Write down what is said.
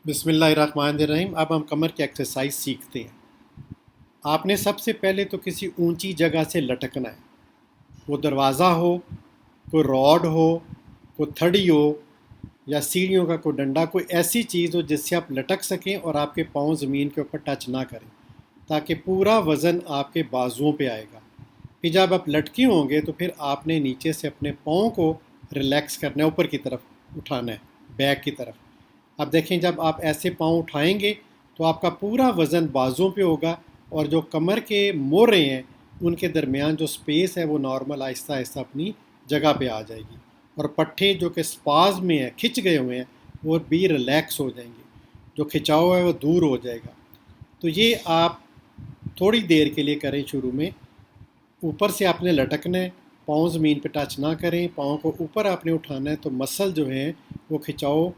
بسم اللہ الرحمن الرحیم۔ اب ہم کمر کی ایکسرسائز سیکھتے ہیں۔ آپ نے سب سے پہلے تو کسی اونچی جگہ سے لٹکنا ہے، وہ دروازہ ہو، کوئی راڈ ہو، کوئی تھڑی ہو، یا سیڑھیوں کا کوئی ڈنڈا، کوئی ایسی چیز ہو جس سے آپ لٹک سکیں اور آپ کے پاؤں زمین کے اوپر ٹچ نہ کریں، تاکہ پورا وزن آپ کے بازوؤں پہ آئے گا۔ پھر جب آپ لٹکے ہوں گے تو پھر آپ نے نیچے سے اپنے پاؤں کو ریلیکس کرنا ہے، اوپر کی طرف اٹھانا ہے، بیک کی طرف۔ اب دیکھیں، جب آپ ایسے پاؤں اٹھائیں گے تو آپ کا پورا وزن بازوں پہ ہوگا، اور جو کمر کے موڑے ہیں ان کے درمیان جو سپیس ہے وہ نارمل آہستہ آہستہ اپنی جگہ پہ آ جائے گی، اور پٹھے جو کہ سپاز میں ہیں، کھچ گئے ہوئے ہیں، وہ بھی ریلیکس ہو جائیں گے، جو کھچاؤ ہے وہ دور ہو جائے گا۔ تو یہ آپ تھوڑی دیر کے لیے کریں۔ شروع میں اوپر سے آپ نے لٹکنا ہے، پاؤں زمین پہ ٹچ نہ کریں، پاؤں کو اوپر آپ نے اٹھانا ہے، تو مسل جو ہیں وہ کھچاؤ